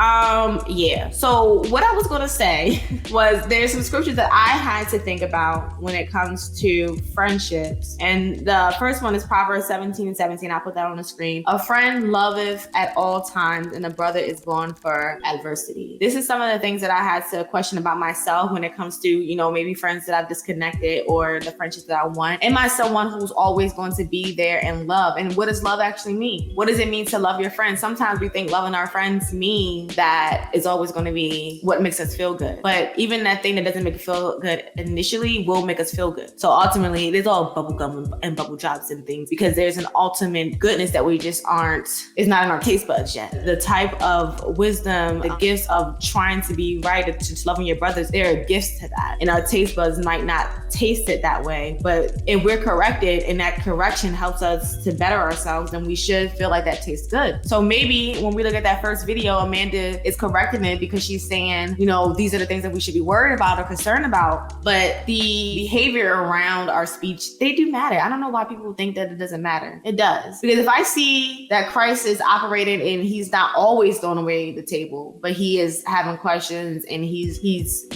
Yeah. So what I was going to say was there's some scriptures that I had to think about when it comes to friendships. And the first one is Proverbs 17:17. I'll put that on the screen. A friend loveth at all times, and a brother is born for adversity. This is some of the things that I had to question about myself when it comes to, you know, maybe friends that I've disconnected or the friendships that I want. Am I someone who's always going to be there and love? And what does love actually mean? What does it mean to love your friends? Sometimes we think loving our friends mean that it's always going to be what makes us feel good. But even that thing that doesn't make us feel good initially will make us feel good. So ultimately, it is all bubble gum and bubble drops and things, because there's an ultimate goodness that we just aren't, it's not in our taste buds yet. The type of wisdom, the gifts of trying to be right, just loving your brothers, there are gifts to that. And our taste buds might not taste it that way. But if we're corrected and that correction helps us to better ourselves, then we should feel like that tastes good. So maybe when we look at that first video, Amanda is correcting it because she's saying, you know, these are the things that we should be worried about or concerned about. But the behavior around our speech, they do matter. I don't know why people think that it doesn't matter. It does. Because if I see that Christ is operating and he's not always throwing away the table, but he is having questions and he's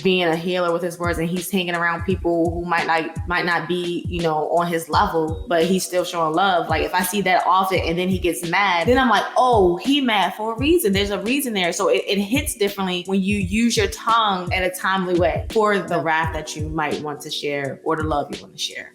being a healer with his words, and he's hanging around people who might not be, you know, on his level, but he's still showing love. Like if I see that often and then he gets mad, then I'm like, oh, he mad for a reason. There's a reason there. So it hits differently when you use your tongue in a timely way for the wrath that you might want to share or the love you want to share.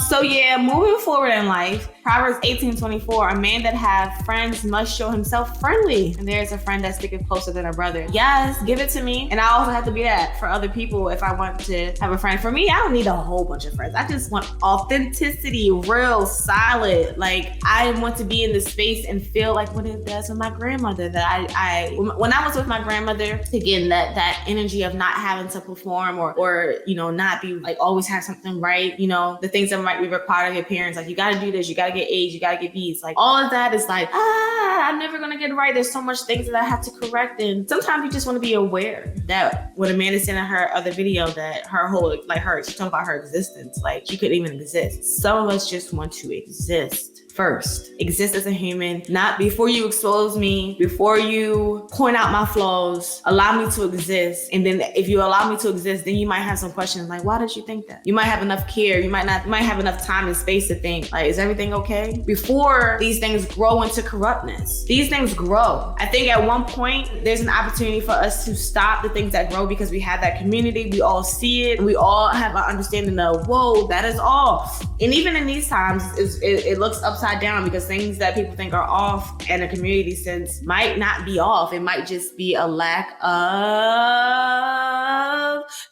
So yeah, moving forward in life, Proverbs 18:24, a man that have friends must show himself friendly, and there's a friend that's sticking closer than a brother. Yes, give it to me. And I also have to be that for other people. If I want to have a friend, for me, I don't need a whole bunch of friends. I just want authenticity, real, solid. Like I want to be in this space and feel like what it does with my grandmother, that when I was with my grandmother, again, that energy of not having to perform or you know, not be like always have something right, you know, the things that might be required of your parents, like you got to do this, you got to get A's, you got to get B's, like all of that is like, I'm never going to get it right. There's so much things that I have to correct. And sometimes you just want to be aware that what Amanda said in her other video, that her whole, like she talked about her existence, like she couldn't even exist. Some of us just want to exist. First, exist as a human, not before you expose me, before you point out my flaws, allow me to exist. And then if you allow me to exist, then you might have some questions like, why did you think that? You might have enough care. You might have enough time and space to think like, is everything okay? Before these things grow into corruptness. These things grow. I think at one point, there's an opportunity for us to stop the things that grow because we have that community. We all see it. And we all have an understanding of, whoa, that is off. And even in these times, it looks upside down because things that people think are off in a community sense might not be off. It might just be a lack of,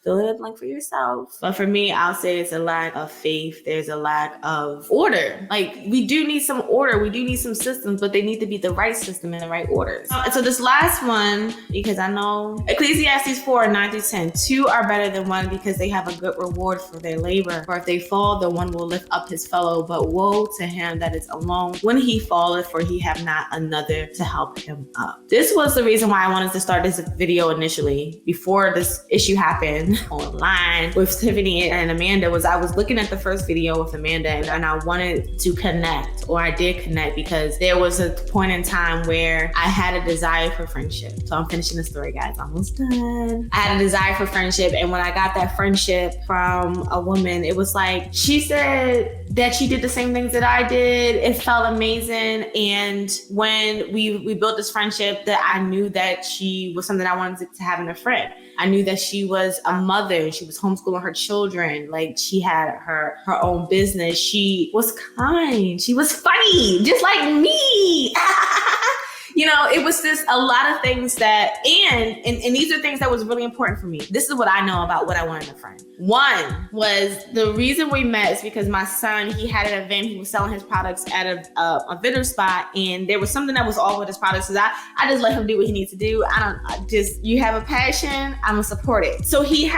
fill in the blank for yourself. But for me, I'll say it's a lack of faith. There's a lack of order. Like we do need some order. We do need some systems, but they need to be the right system in the right order. So this last one, because I know Ecclesiastes 4:9-10, two are better than one because they have a good reward for their labor. For if they fall, the one will lift up his fellow, but woe to him that is alone when he falleth, for he have not another to help him up. This was the reason why I wanted to start this video initially, before this issue happened online with Tiffany and Amanda, was I was looking at the first video with Amanda and I wanted to connect, or I did connect, because there was a point in time where I had a desire for friendship. So I'm finishing the story, guys, almost done. I had a desire for friendship, and when I got that friendship from a woman, it was like, she said that she did the same things that I did. It felt amazing. And when we built this friendship, that I knew that she was something I wanted to have in a friend. I knew that she was a mother. She was homeschooling her children. Like she had her own business. She was kind. She was funny, just like me. You know, it was just a lot of things that, and these are things that was really important for me. This is what I know about what I wanted in a friend. One was, the reason we met is because my son, he had an event. He was selling his products at a vendor spot, and there was something that was off with his products. So I just let him do what he needs to do. You have a passion, I'm gonna support it. So he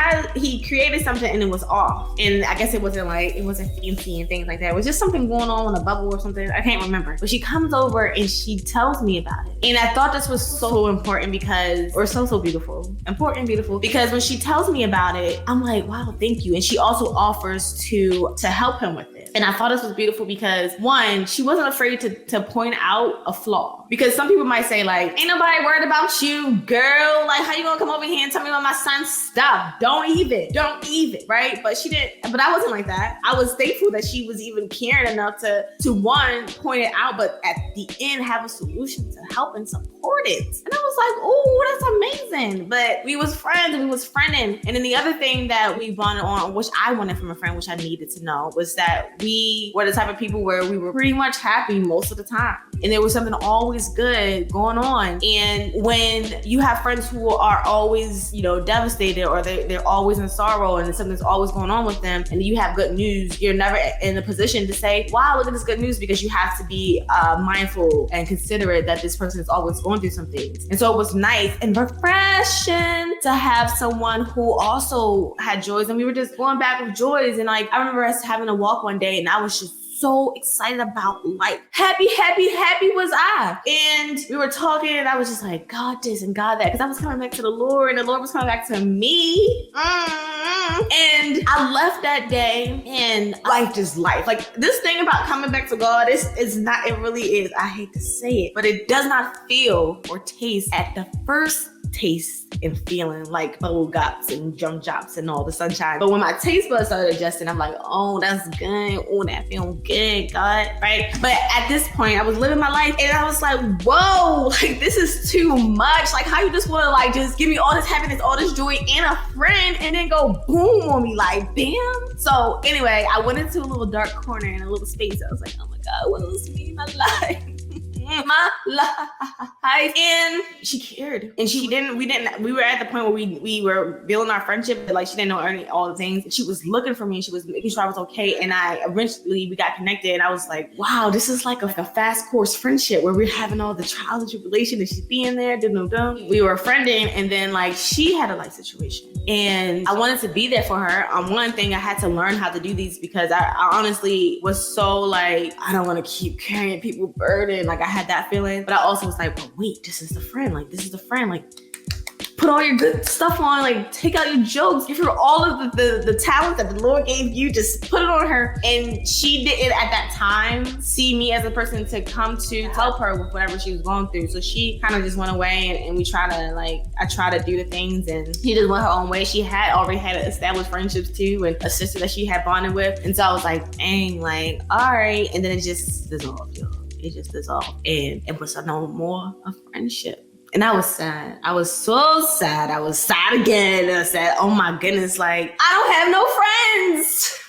created something and it was off. And I guess it wasn't fancy and things like that. It was just something going on in a bubble or something. I can't remember. But she comes over and she tells me about it. And I thought this was so important because, or so beautiful. Important and beautiful. Because when she tells me about it, I'm like, wow, thank you. And she also offers to help him with it. And I thought this was beautiful because one, she wasn't afraid to point out a flaw. Because some people might say like, ain't nobody worried about you, girl. Like, how you gonna come over here and tell me about my son's stuff? Don't even, right? But she didn't, but I wasn't like that. I was thankful that she was even caring enough to one, point it out, but at the end have a solution to help and support it. And I was like, oh, that's amazing. But we was friends and we was friending. And then the other thing that we bonded on, which I wanted from a friend, which I needed to know, was that we were the type of people where we were pretty much happy most of the time. And there was something always good going on. And when you have friends who are always, devastated, or they're always in sorrow and something's always going on with them, and you have good news, you're never in a position to say, wow, look at this good news, because you have to be mindful and considerate that this person is always going through some things. And so it was nice and refreshing to have someone who also had joys, and we were just going back with joys. And like, I remember us having a walk one day, and I was just so excited about life. Happy was I. And we were talking, and I was just like, God this and God that, because I was coming back to the Lord, and the Lord was coming back to me. And I left that day, and life just life. Like, this thing about coming back to God is not, it really is, I hate to say it, but it does not feel or taste at the first taste and feeling like bubble guts and jump drops and all the sunshine. But when my taste buds started adjusting, I'm like, oh, that's good. Oh, that feels good, God, right? But at this point, I was living my life, and I was like, whoa, like, this is too much. Like, how you just want to like just give me all this happiness, all this joy, and a friend, and then go boom on me like, bam. So anyway, I went into a little dark corner in a little space. I was like, oh my God, what does this mean in my life? My life. And she cared, and we were at the point where we were building our friendship, but like, she didn't know all the things. She was looking for me, and she was making sure I was okay. And we got connected, and I was like, wow, this is like a fast course friendship where we're having all the trials and tribulations, and she's being there, we were friending. And then like, she had a life situation, and I wanted to be there for her. On one thing, I had to learn how to do these, because I honestly was so like, I don't want to keep carrying people's burden. Like, I had that feeling, but I also was like, but wait, this is the friend. Like, put all your good stuff on, like, take out your jokes, give her all of the talent that the Lord gave you, just put it on her. And she didn't at that time see me as a person to come to help her with whatever she was going through. So she kind of just went away, and I try to do the things, and she just went her own way. She had already had established friendships too, and a sister that she had bonded with. And so I was like, dang, like, all right. And then it just dissolved, y'all. It just dissolved, and it was no more a friendship. And I was sad. I was so sad. I was sad again. I said, oh my goodness, like, I don't have no friends.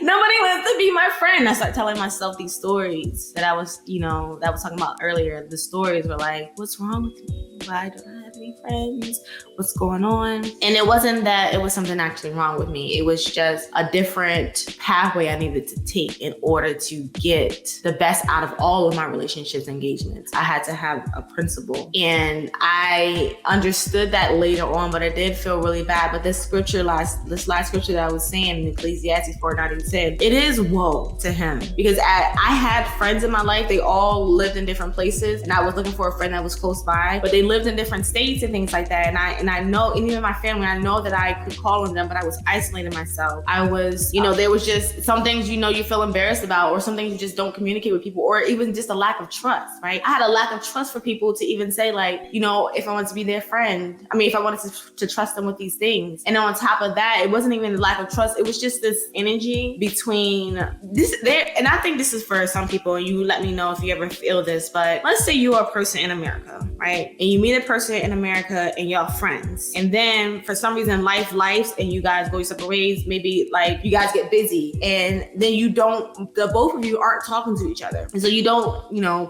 Nobody wants to be my friend. I started telling myself these stories that I was talking about earlier. The stories were like, what's wrong with me? Why don't I have any friends? What's going on? And it wasn't that it was something actually wrong with me. It was just a different pathway I needed to take in order to get the best out of all of my relationships, engagements. I had to have a principle. And I understood that later on, but it did feel really bad. But this last scripture that I was saying in Ecclesiastes 4:9 said, it is woe to him. Because I had friends in my life. They all lived in different places, and I was looking for a friend that was close by, but they lived in different states and things like that. And I know, and even my family, I know that I could call on them, but I was isolating myself. I was, there was just some things, you feel embarrassed about, or some things you just don't communicate with people, or even just a lack of trust, right? I had a lack of trust for people to even say like, if I wanted to be their friend, if I wanted to trust them with these things. And on top of that, it wasn't even the lack of trust. It was just this energy between this there. And I think this is for some people, and you let me know if you ever feel this, but let's say you are a person in America, right? And you meet a person in America and y'all friends. And then for some reason life and you guys go your separate ways. Maybe like you guys get busy, and then the both of you aren't talking to each other. And so you don't,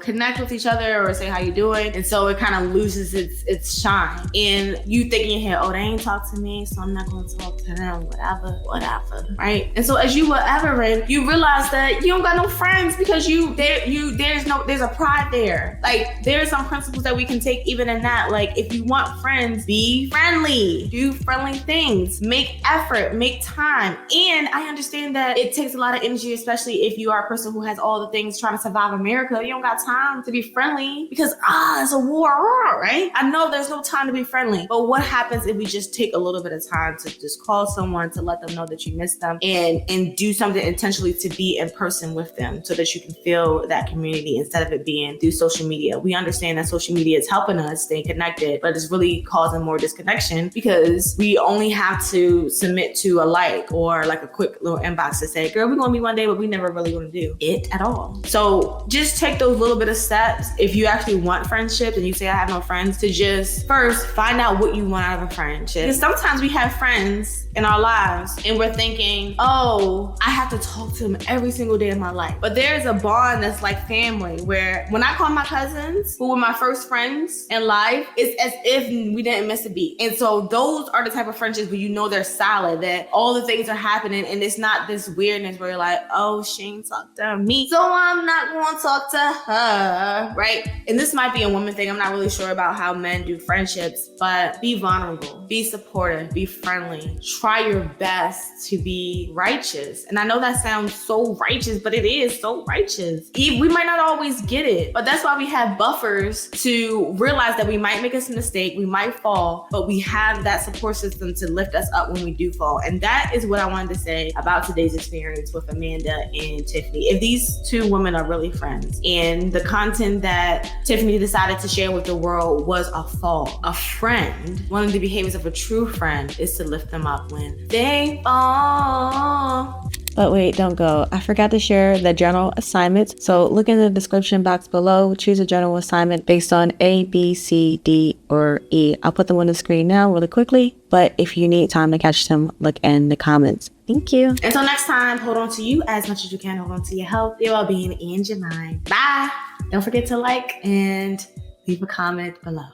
connect with each other or say how you doing. And so it kind of loses its shine. And you think in your head, oh, they ain't talk to me, so I'm not going to talk to them, whatever, right? And so as you whatever, you realize that you don't got no friends, because there's a pride there. Like, there's some principles that we can take even in that. Like, if you want friends, be friendly. Do friendly things. Make effort. Make time. And I understand that it takes a lot of energy, especially if you are a person who has all the things trying to survive America. You don't got time to be friendly because, it's a war, right? I know there's no time to be friendly. But what happens if we just take a little bit of time to just call someone to let them know that you miss them and do something intentionally to be in person with them so that you can feel that community instead of it being through social media. We understand that social media is helping us stay connected, but it's really causing more disconnection because we only have to submit to a like or like a quick little inbox to say, girl, we're going to meet one day, but we never really going to do it at all. So just take those little bit of steps. If you actually want friendships and you say I have no friends, to just first find out what you want out of a friendship. Because sometimes we have friends in our lives and we're thinking, oh, I have to talk to them every single day of my life. But there's a bond that's like family where when I call my cousins, who were my first friends in life, it's as if we didn't miss a beat. And so those are the type of friendships where you know they're solid, that all the things are happening and it's not this weirdness where you're like, oh, she ain't talked to me, so I'm not going to talk to her, right? And this might be a woman thing. I'm not really sure about how men do friendships, but be vulnerable, be supportive, be friendly. Try your best to be righteous. And I know that sounds so righteous, but it is so righteous. We might not always get it, but that's why we have buffers to realize that we might make a mistake, we might fall, but we have that support system to lift us up when we do fall. And that is what I wanted to say about today's experience with Amanda and Tiffany. If these two women are really friends and the content that Tiffany decided to share with the world was a fall, a friend, one of the behaviors of a true friend is to lift them up when they fall. But wait, don't go. I forgot to share the journal assignments. So look in the description box below. Choose a journal assignment based on A, B, C, D, or E. I'll put them on the screen now really quickly. But if you need time to catch them, look in the comments. Thank you. Until next time, hold on to you as much as you can. Hold on to your health, your well-being, and your mind. Bye. Don't forget to like and leave a comment below.